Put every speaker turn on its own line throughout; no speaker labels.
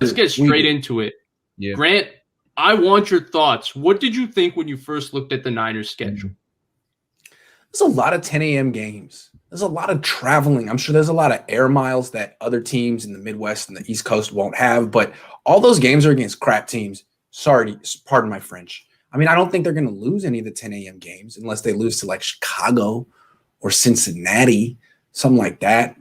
let's get straight into it.
Yeah.
Grant, I want your thoughts. What did you think when you first looked at the Niners schedule?
There's a lot of 10 a.m. games. There's a lot of traveling. I'm sure there's a lot of air miles that other teams in the Midwest and the East Coast won't have, but all those games are against crap teams. Sorry, pardon my French. I mean, I don't think they're going to lose any of the 10 a.m. games unless they lose to like Chicago or Cincinnati, something like that,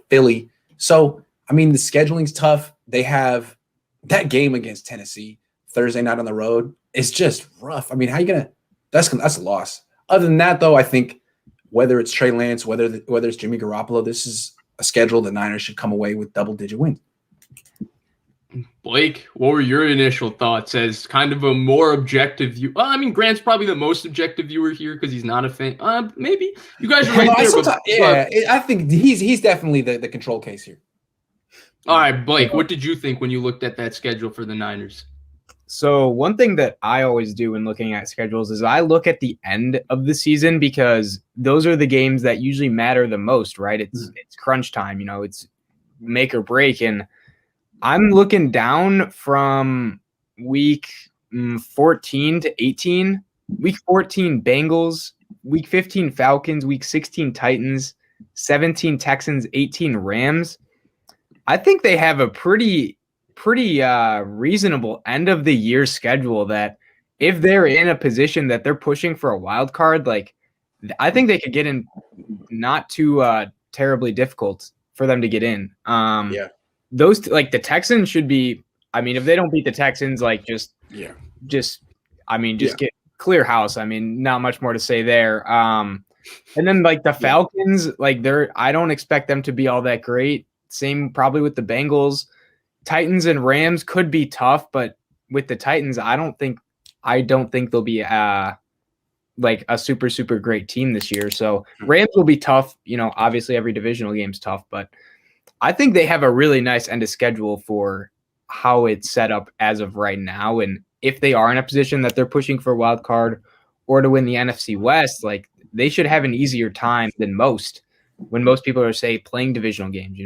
Philly. So, I mean, the scheduling's tough. They have that game against Tennessee Thursday night on the road. It's just rough. I mean, how are you going to – that's a loss. Other than that, though, I think whether it's Trey Lance, whether it's Jimmy Garoppolo, this is a schedule the Niners should come away with double-digit wins.
Blake, what were your initial thoughts as kind of a more objective view? Well, I mean, Grant's probably the most objective viewer here because he's not a fan. Maybe you guys are right there.
I think he's definitely the control case here.
All right, Blake, what did you think when you looked at that schedule for the Niners?
So one thing that I always do when looking at schedules is I look at the end of the season because those are the games that usually matter the most, right? It's crunch time, it's make or break. And I'm looking down from week 14 to 18, week 14 Bengals, week 15 Falcons, week 16 Titans, 17 Texans, 18 Rams. I think they have a pretty reasonable end of the year schedule that if they're in a position that they're pushing for a wild card, like I think they could get in not too terribly difficult for them to get in. Those like the Texans should be, I mean, if they don't beat the Texans, like just get clear house. I mean, not much more to say there. And then like the Falcons, like I don't expect them to be all that great. Same probably with the Bengals. Titans and Rams could be tough, but with the Titans, I don't think they'll be like a super great team this year. So Rams will be tough. Obviously every divisional game's tough, but I think they have a really nice end of schedule for how it's set up as of right now. And if they are in a position that they're pushing for a wild card or to win the NFC West, like they should have an easier time than most when most people are playing divisional games,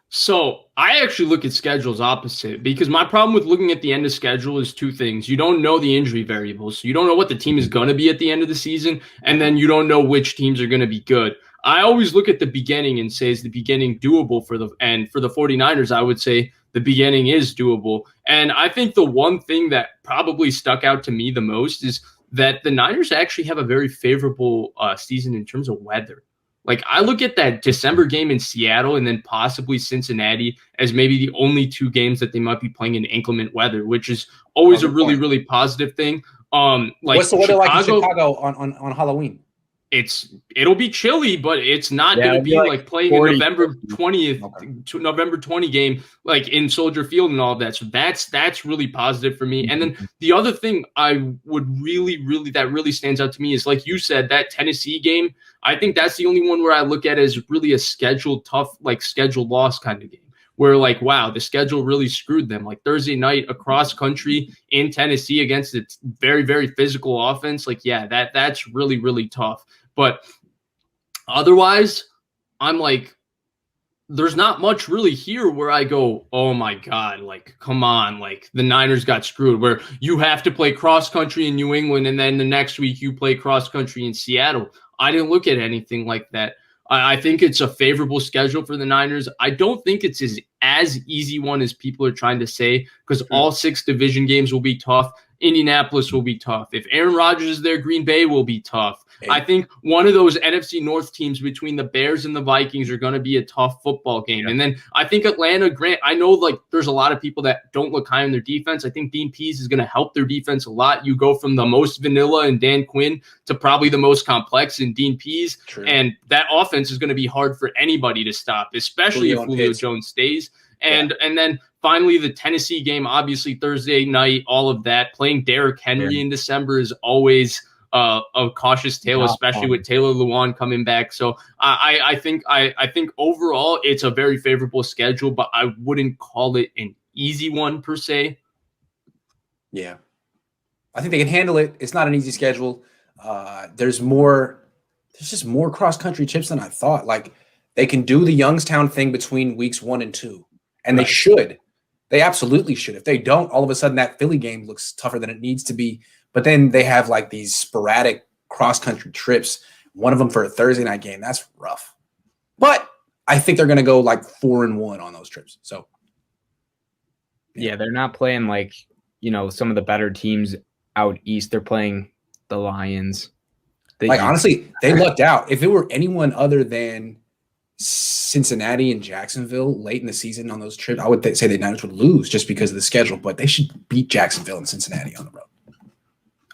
So I actually look at schedules opposite because my problem with looking at the end of schedule is two things. You don't know the injury variables. So you don't know what the team is going to be at the end of the season. And then you don't know which teams are going to be good. I always look at the beginning and say, is the beginning doable for the 49ers? I would say the beginning is doable. And I think the one thing that probably stuck out to me the most is that the Niners actually have a very favorable season in terms of weather. Like I look at that December game in Seattle and then possibly Cincinnati as maybe the only two games that they might be playing in inclement weather, which is always a really, really positive thing. Like
what's the weather like in Chicago on Halloween?
It'll be chilly, but it's not going to be like playing a November 20th to November 20 game like in Soldier Field and all of that. So that's really positive for me. And then the other thing I would that really stands out to me is like you said, that Tennessee game. I think that's the only one where I look at it as really a scheduled tough, like scheduled loss kind of game. Where like, wow, the schedule really screwed them. Like Thursday night across country in Tennessee against a very, very physical offense. Like, yeah, that's really, really tough. But otherwise, I'm like, there's not much really here where I go, oh my God, like, come on, like the Niners got screwed where you have to play cross country in New England and then the next week you play cross country in Seattle. I didn't look at anything like that. I think it's a favorable schedule for the Niners. I don't think it's as easy one as people are trying to say because all 6 division games will be tough. Indianapolis will be tough. If Aaron Rodgers is there, Green Bay will be tough. I think one of those NFC North teams between the Bears and the Vikings are going to be a tough football game. Yeah. And then I think Atlanta, Grant, I know like there's a lot of people that don't look high on their defense. I think Dean Pease is going to help their defense a lot. You go from the most vanilla in Dan Quinn to probably the most complex in Dean Pease. True. And that offense is going to be hard for anybody to stop, especially if Julio Jones stays. And then finally, the Tennessee game, obviously Thursday night, all of that. Playing Derrick Henry in December is always a cautious tale, especially with Taylor Lewan coming back. So I think overall it's a very favorable schedule, but I wouldn't call it an easy one per se.
Yeah, I think they can handle it. It's not an easy schedule. There's just more cross country chips than I thought. Like they can do the Youngstown thing between weeks 1 and 2. And they should. They absolutely should. If they don't, all of a sudden that Philly game looks tougher than it needs to be. But then they have like these sporadic cross-country trips, one of them for a Thursday night game. That's rough. But I think they're going to go like 4-1 on those trips. So,
yeah, they're not playing like, some of the better teams out east. They're playing the Lions.
Honestly, they lucked out. If it were anyone other than Cincinnati and Jacksonville late in the season on those trips, I would say the Niners would lose just because of the schedule, but they should beat Jacksonville and Cincinnati on the road.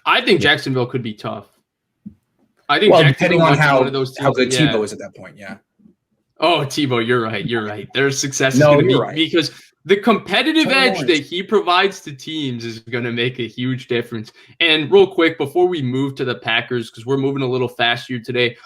I think Jacksonville could be tough. I think
depending on how good Tebow is at that point, yeah.
Oh, Tebow, you're right. Their success is going to be because the competitive edge that he provides to teams is going to make a huge difference. And real quick, before we move to the Packers, because we're moving a little fast here today,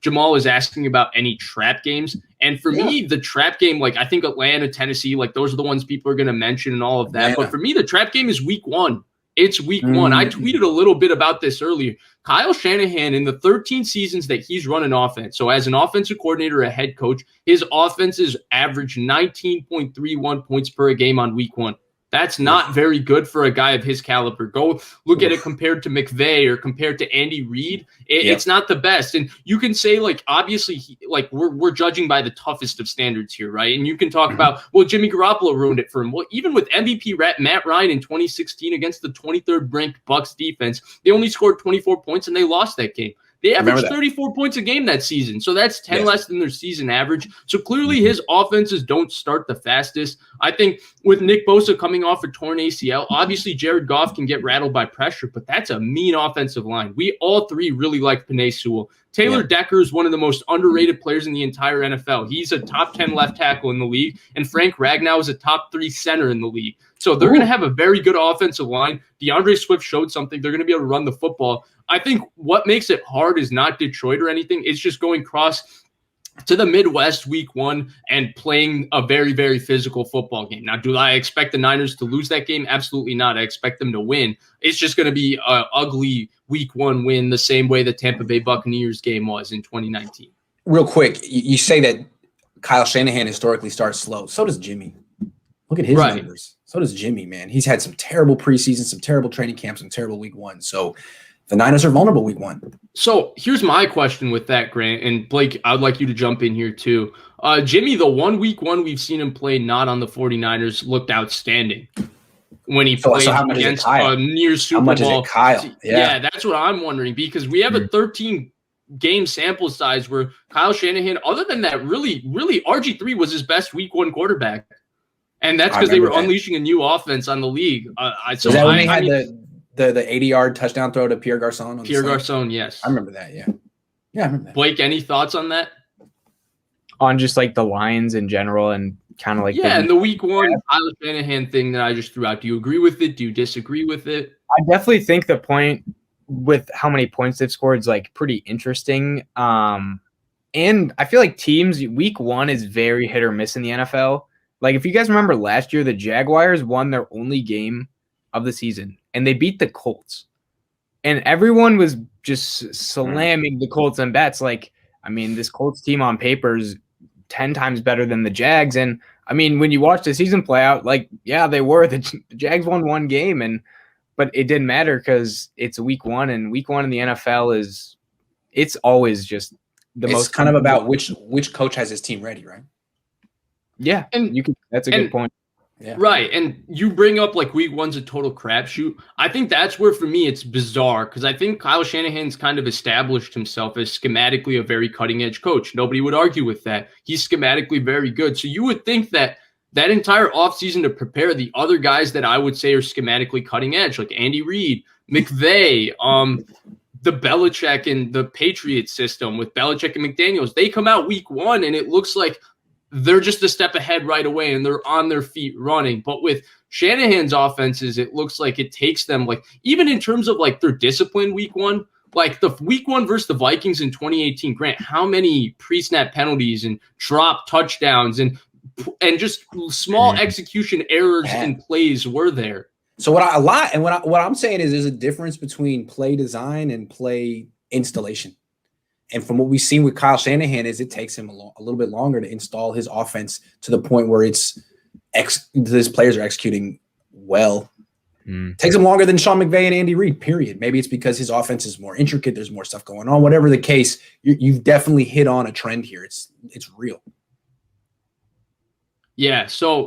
Jamal is asking about any trap games. And for me, the trap game, like I think Atlanta, Tennessee, like those are the ones people are going to mention and all of that. Atlanta. But for me, the trap game is week 1. It's week 1. I tweeted a little bit about this earlier. Kyle Shanahan, in the 13 seasons that he's run an offense, so as an offensive coordinator, a head coach, his offenses average 19.31 points per game on week 1. That's not very good for a guy of his caliber. Go look at it compared to McVay or compared to Andy Reid. It's not the best. And you can say, like, obviously, we're judging by the toughest of standards here, right? And you can talk about, well, Jimmy Garoppolo ruined it for him. Well, even with MVP Matt Ryan in 2016 against the 23rd ranked Bucs defense, they only scored 24 points and they lost that game. They averaged 34 points a game that season. So that's 10 less than their season average. So clearly his offenses don't start the fastest. I think with Nick Bosa coming off a torn ACL, obviously Jared Goff can get rattled by pressure, but that's a mean offensive line. We all three really like Penei Sewell. Taylor Decker is one of the most underrated players in the entire NFL. He's a top 10 left tackle in the league, and Frank Ragnow is a top 3 center in the league. So they're going to have a very good offensive line. DeAndre Swift showed something. They're going to be able to run the football. I think what makes it hard is not Detroit or anything. It's just going cross to the Midwest week 1 and playing a very, very physical football game. Now, do I expect the Niners to lose that game? Absolutely not. I expect them to win. It's just going to be an ugly week 1 win the same way the Tampa Bay Buccaneers game was in 2019.
Real quick, you say that Kyle Shanahan historically starts slow. So does Jimmy. Look at his numbers. So does Jimmy, man. He's had some terrible preseason, some terrible training camps, some terrible week 1. So the Niners are vulnerable week 1.
So here's my question with that, Grant. And Blake, I'd like you to jump in here too. Jimmy, the week 1 we've seen him play not on the 49ers looked outstanding when he played against a near Super Bowl.
How much is it Kyle?
Yeah, that's what I'm wondering, because we have a 13-game sample size where Kyle Shanahan, other than that, really RG3 was his best week 1 quarterback. And that's because they were unleashing a new offense on the league.
Is that when they had the 80-yard touchdown throw to Pierre Garçon?
Pierre Garçon, yes.
I remember that, yeah. Yeah, I remember that.
Blake, any thoughts on that?
On just like the Lions in general and kind of like
and the week 1 Kyle Shanahan thing that I just threw out. Do you agree with it? Do you disagree with it?
I definitely think the point with how many points they've scored is like pretty interesting. And I feel like teams week 1 is very hit or miss in the NFL. Like, if you guys remember last year, the Jaguars won their only game of the season, and they beat the Colts. And everyone was just slamming the Colts and bets. Like, I mean, this Colts team on paper is 10 times better than the Jags. And, I mean, when you watch the season play out, like, yeah, they were. The Jags won 1 game, but it didn't matter because it's week 1, and week 1 in the NFL it's always just
it's kind of about which coach has his team ready, right?
Yeah, and that's a good point.
Yeah. Right, and you bring up like week 1's a total crapshoot. I think that's where for me it's bizarre because I think Kyle Shanahan's kind of established himself as schematically a very cutting-edge coach. Nobody would argue with that. He's schematically very good. So you would think that entire offseason to prepare the other guys that I would say are schematically cutting-edge, like Andy Reid, McVay, the Belichick and the Patriots system with Belichick and McDaniels, they come out week 1 and it looks like they're just a step ahead right away and they're on their feet running. But with Shanahan's offenses, it looks like it takes them, like, even in terms of like their discipline week 1, like the week 1 versus the Vikings in 2018, Grant, how many pre-snap penalties and drop touchdowns and just small execution errors and plays were there?
So what I'm saying is there's a difference between play design and play installation. And from what we've seen with Kyle Shanahan is it takes him a little bit longer to install his offense to the point where it's his players are executing well. Takes him longer than Sean McVay and Andy Reid, period. Maybe it's because his offense is more intricate. There's more stuff going on. Whatever the case, you've definitely hit on a trend here. It's real.
Yeah. So